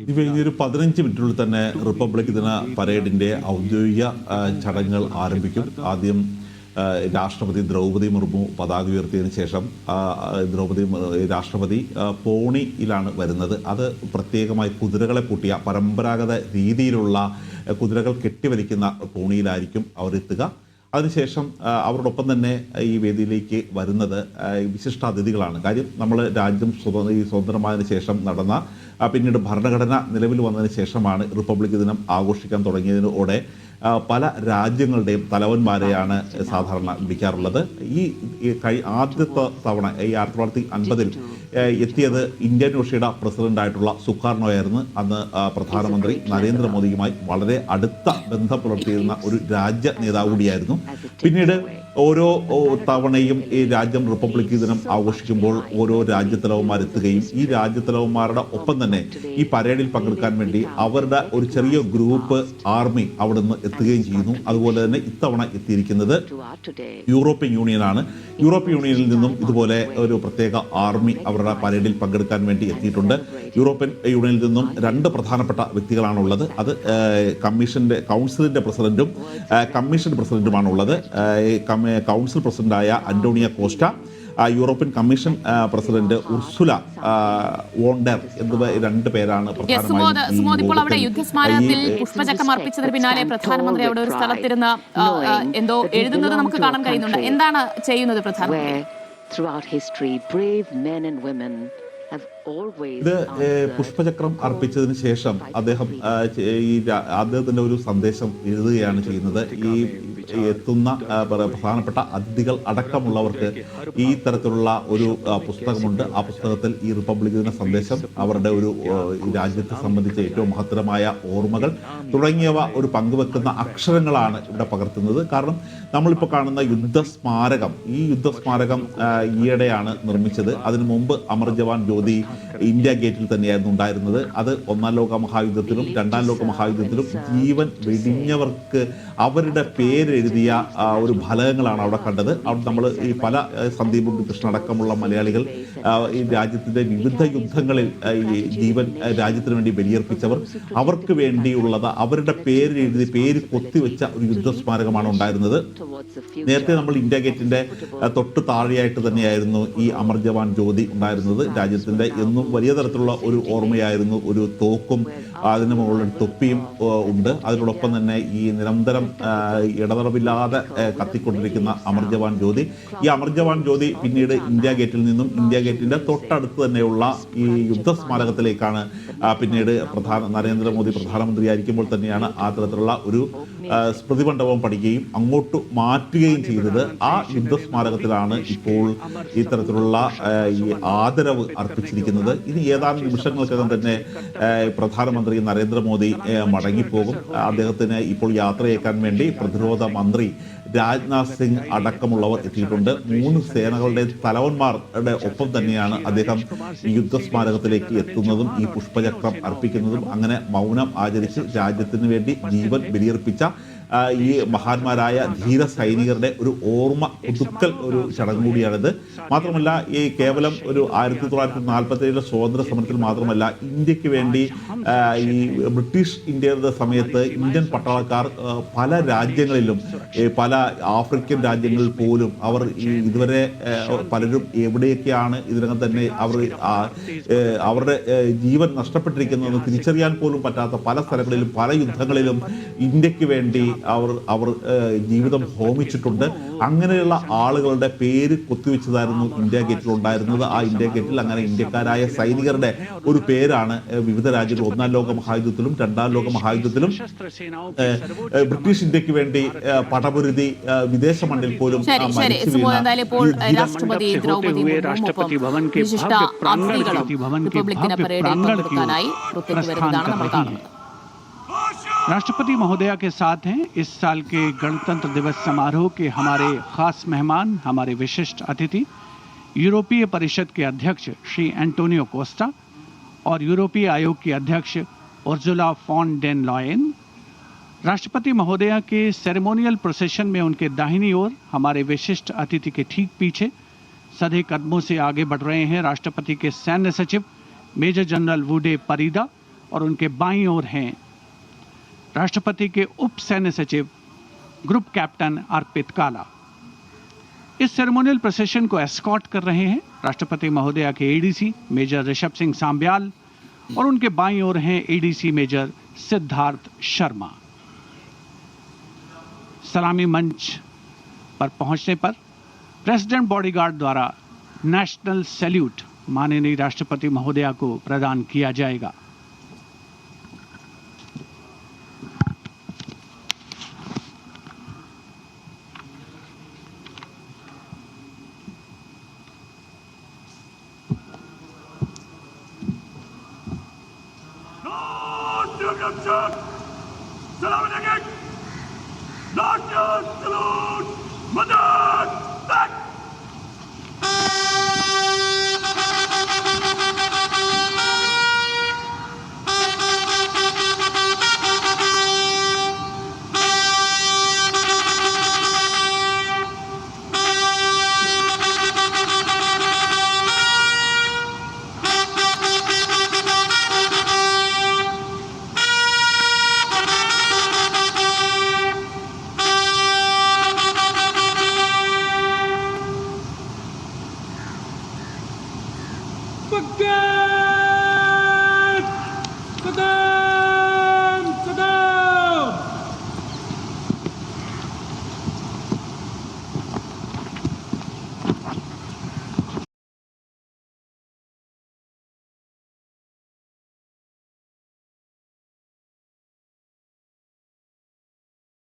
ഇത് കഴിഞ്ഞൊരു 15 മിനിറ്റിനുള്ളിൽ തന്നെ റിപ്പബ്ലിക് ദിന പരേഡിന്റെ ഔദ്യോഗിക ചടങ്ങുകൾ ആരംഭിക്കും. ആദ്യം രാഷ്ട്രപതി ദ്രൗപദി മുർമു പതാക ഉയർത്തിയതിനു ശേഷം രാഷ്ട്രപതി പോണിയിലാണ് വരുന്നത്. അത് പ്രത്യേകമായി കുതിരകളെ പൂട്ടിയ പരമ്പരാഗത രീതിയിലുള്ള കുതിരകൾ കെട്ടിവലിക്കുന്ന പോണിയിലായിരിക്കും അവരെത്തുക. അതിനുശേഷം അവരോടൊപ്പം തന്നെ ഈ വേദിയിലേക്ക് വരുന്നത് വിശിഷ്ടാതിഥികളാണ്. കാര്യം നമ്മൾ രാജ്യം സ്വതന്ത്രമായതിനു ശേഷം നടന്ന പിന്നീട് ഭരണഘടന നിലവിൽ വന്നതിന് ശേഷമാണ് റിപ്പബ്ലിക് ദിനം ആഘോഷിക്കാൻ തുടങ്ങിയതിനോടെ പല രാജ്യങ്ങളുടെയും തലവന്മാരെയാണ് സാധാരണ വിളിക്കാറുള്ളത്. ആദ്യത്തെ തവണ 1950 എത്തിയത് ഇന്ത്യൻ ഓഷ്യയുടെ പ്രസിഡന്റായിട്ടുള്ള സുകാർണോയായിരുന്നു. അന്ന് പ്രധാനമന്ത്രി നരേന്ദ്രമോദിയുമായി വളരെ അടുത്ത ബന്ധം പുലർത്തിയിരുന്ന ഒരു രാജ്യ നേതാവ് കൂടിയായിരുന്നു. പിന്നീട് ഓരോ തവണയും ഈ രാജ്യം റിപ്പബ്ലിക് ദിനം ആഘോഷിക്കുമ്പോൾ ഓരോ രാജ്യത്തലവന്മാരെത്തുകയും ഈ രാജ്യത്തലവന്മാരുടെ ഒപ്പം തന്നെ ഈ പരേഡിൽ പങ്കെടുക്കാൻ വേണ്ടി അവരുടെ ഒരു ചെറിയ ഗ്രൂപ്പ് ആർമി അവിടെ നിന്ന് എത്തുകയും ചെയ്യുന്നു. അതുപോലെ തന്നെ ഇത്തവണ എത്തിയിരിക്കുന്നത് യൂറോപ്യൻ യൂണിയനാണ്. യൂറോപ്യൻ യൂണിയനിൽ നിന്നും ഇതുപോലെ ഒരു പ്രത്യേക ആർമി അവരുടെ പരേഡിൽ പങ്കെടുക്കാൻ വേണ്ടി എത്തിയിട്ടുണ്ട്. യൂറോപ്യൻ യൂണിയനിൽ നിന്നും 2 പ്രധാനപ്പെട്ട വ്യക്തികളാണുള്ളത്. അത് കൗൺസിലിന്റെ പ്രസിഡന്റും കമ്മീഷൻ പ്രസിഡന്റുമാണുള്ളത്. കൗൺസിൽ പ്രസിഡന്റായ Antonio Costa, European commission president Ursula von der എന്നിവ 2 പേരാണ് ഇപ്പോൾ അവിടെ യുദ്ധസ്മാരകത്തിൽ പുഷ്പചക്രം അർപ്പിച്ചതിന് പിന്നാലെ പ്രധാനമന്ത്രി അവിടെ ഒരു സ്ഥലത്തിരുന്ന് എന്തോ എഴുതുന്നത് നമുക്ക് കാണാൻ കഴിയുന്നുണ്ട്. എന്താണ് ചെയ്യുന്നത് പ്രധാനമന്ത്രി? ഇത് പുഷ്പചക്രം അർപ്പിച്ചതിന് ശേഷം അദ്ദേഹത്തിന്റെ ഒരു സന്ദേശം എഴുതുകയാണ് ചെയ്യുന്നത്. ഈ എത്തുന്ന പ്രധാനപ്പെട്ട അതിഥികൾ അടക്കമുള്ളവർക്ക് ഈ തരത്തിലുള്ള ഒരു പുസ്തകമുണ്ട്. ആ പുസ്തകത്തിൽ ഈ റിപ്പബ്ലിക് ദിന സന്ദേശം, അവരുടെ ഒരു രാജ്യത്തെ സംബന്ധിച്ച ഏറ്റവും മഹത്തരമായ ഓർമ്മകൾ തുടങ്ങിയവ ഒരു പങ്കുവെക്കുന്ന അക്ഷരങ്ങളാണ് ഇവിടെ പകർത്തുന്നത്. കാരണം നമ്മളിപ്പോൾ കാണുന്ന യുദ്ധസ്മാരകം, ഈ യുദ്ധസ്മാരകം ഈയിടെയാണ് നിർമ്മിച്ചത്. അതിനു മുമ്പ് അമർ ജവാൻ ജ്യോതി ഇന്ത്യ ഗേറ്റിൽ തന്നെയായിരുന്നു ഉണ്ടായിരുന്നത്. അത് 1ാം ലോക മഹായുദ്ധത്തിലും 2ാം ലോക മഹായുദ്ധത്തിലും ജീവൻ വെടിഞ്ഞവർക്ക് അവരുടെ പേരെഴുതിയ ഒരു ഫലകങ്ങളാണ് അവിടെ കണ്ടത്. അവിടെ നമ്മൾ ഈ പല സന്ദീപ് കൃഷ്ണ അടക്കമുള്ള മലയാളികൾ ഈ രാജ്യത്തിൻ്റെ വിവിധ യുദ്ധങ്ങളിൽ ഈ ജീവൻ രാജ്യത്തിന് വേണ്ടി ബലിയർപ്പിച്ചവർ, അവർക്ക് വേണ്ടിയുള്ളത് അവരുടെ പേരെഴുതി പേര് കൊത്തിവെച്ച ഒരു യുദ്ധസ്മാരകമാണ് ഉണ്ടായിരുന്നത്. നേരത്തെ നമ്മൾ ഇന്ത്യ ഗേറ്റിന്റെ തൊട്ട് താഴെയായിട്ട് തന്നെയായിരുന്നു ഈ അമർ ജവാൻ ജ്യോതി ഉണ്ടായിരുന്നത്. രാജ്യത്തിന്റെ എന്നും വലിയ തരത്തിലുള്ള ഒരു ഓർമ്മയായിരുന്നു. ഒരു തോക്കും അതിന് മുകളിൽ തൊപ്പിയും ഉണ്ട്. അതിനോടൊപ്പം തന്നെ ഈ നിരന്തരം ഇടതടവില്ലാതെ കത്തിക്കൊണ്ടിരിക്കുന്ന അമർ ജവാൻ ജ്യോതി. ഈ അമർ ജവാൻ ജ്യോതി പിന്നീട് ഇന്ത്യ ഗേറ്റിൽ നിന്നും ഇന്ത്യ ഗേറ്റിന്റെ തൊട്ടടുത്ത് തന്നെയുള്ള ഈ യുദ്ധസ്മാരകത്തിലേക്കാണ് പിന്നീട് നരേന്ദ്രമോദി പ്രധാനമന്ത്രിയായിരിക്കുമ്പോൾ തന്നെയാണ് ആ തരത്തിലുള്ള ഒരു സ്മൃതി മണ്ഡപം പണിയുകയും അങ്ങോട്ട് മാറ്റുകയും ചെയ്തത്. ആ യുദ്ധസ്മാരകത്തിലാണ് ഇപ്പോൾ ഈ തരത്തിലുള്ള ഈ ആദരവ് അർപ്പിച്ചിരിക്കുന്നത്. ഇനി ഏതാനും നിമിഷങ്ങൾക്കകം തന്നെ പ്രധാനമന്ത്രി നരേന്ദ്രമോദി മടങ്ങിപ്പോകും. അദ്ദേഹത്തിന് ഇപ്പോൾ യാത്രയേക്കാൻ വേണ്ടി പ്രതിരോധ മന്ത്രി രാജ്നാഥ് സിംഗ് അടക്കമുള്ളവർ എത്തിയിട്ടുണ്ട്. 3 സേനകളുടെ തലവന്മാരുടെ ഒപ്പം തന്നെയാണ് അദ്ദേഹം ഈ യുദ്ധസ്മാരകത്തിലേക്ക് എത്തുന്നതും ഈ പുഷ്പചക്രം അർപ്പിക്കുന്നതും. അങ്ങനെ മൗനം ആചരിച്ച് രാജ്യത്തിന് വേണ്ടി ജീവൻ ബലിയർപ്പിച്ച ഈ മഹാന്മാരായ ധീര സൈനികരുടെ ഒരു ഓർമ്മ പുതുക്കൽ ഒരു ചടങ്ങ് കൂടിയാണിത്. മാത്രമല്ല ഈ കേവലം ഒരു 1947 സ്വാതന്ത്ര്യ സമരത്തിൽ മാത്രമല്ല, ഇന്ത്യക്ക് വേണ്ടി ഈ ബ്രിട്ടീഷ് ഇന്ത്യയുടെ സമയത്ത് ഇന്ത്യൻ പട്ടാളക്കാർ പല രാജ്യങ്ങളിലും പല ആഫ്രിക്കൻ രാജ്യങ്ങളിൽ പോലും അവർ ഇതുവരെ പലരും എവിടെയൊക്കെയാണ് ഇതിനകം തന്നെ അവരുടെ ജീവൻ നഷ്ടപ്പെട്ടിരിക്കുന്നതെന്ന് തിരിച്ചറിയാൻ പോലും പറ്റാത്ത പല സ്ഥലങ്ങളിലും പല യുദ്ധങ്ങളിലും ഇന്ത്യക്ക് വേണ്ടി അവർ ജീവിതം ഹോമിച്ചിട്ടുണ്ട്. അങ്ങനെയുള്ള ആളുകളുടെ പേര് കൊത്തിവെച്ചതായിരുന്നു ഇന്ത്യ ഗേറ്റിൽ ഉണ്ടായിരുന്നത്. ആ ഇന്ത്യ ഗേറ്റിൽ അങ്ങനെ ഇന്ത്യക്കാരായ സൈനികരുടെ ഒരു പേരാണ് വിവിധ രാജ്യങ്ങൾ 1ാം ലോക മഹായുദ്ധത്തിലും 2ാം ലോക മഹായുദ്ധത്തിലും ബ്രിട്ടീഷ് ഇന്ത്യക്ക് വേണ്ടി പടപൊരുതി വിദേശ മണ്ണിൽ പോലും രാഷ്ട്രപതി ദ്രൗപദി മുർമുവൊപ്പം വിശിഷ്ട അതിഥികളും റിപ്പബ്ലിക് ദിന പരേഡിൽ പങ്കെടുക്കാനായി പുറത്തേക്ക് വരുന്നതാണ് നമ്മൾ കാണുന്നത്. राष्ट्रपति महोदया के साथ हैं इस साल के गणतंत्र दिवस समारोह के हमारे खास मेहमान, हमारे विशिष्ट अतिथि यूरोपीय परिषद के अध्यक्ष श्री एंटोनियो कोस्टा और यूरोपीय आयोग की अध्यक्ष उर्जुला फॉन डेन लॉयन। राष्ट्रपति महोदया के सेरेमोनियल प्रोसेशन में उनके दाहिनी ओर हमारे विशिष्ट अतिथि के ठीक पीछे सधे कदमों से आगे बढ़ रहे हैं राष्ट्रपति के सैन्य सचिव मेजर जनरल वुडे परीदा और उनके बाईं ओर हैं राष्ट्रपति के उप सैन्य सचिव ग्रुप कैप्टन अर्पित काला। इस सेरेमोनियल प्रोसेशन को एस्कॉर्ट कर रहे हैं राष्ट्रपति महोदया के एडीसी मेजर ऋषभ सिंह सांब्याल और उनके बाईं ओर हैं एडीसी मेजर सिद्धार्थ शर्मा। सलामी मंच पर पहुंचने पर प्रेसिडेंट बॉडीगार्ड द्वारा नेशनल सैल्यूट माननीय राष्ट्रपति महोदया को प्रदान किया जाएगा।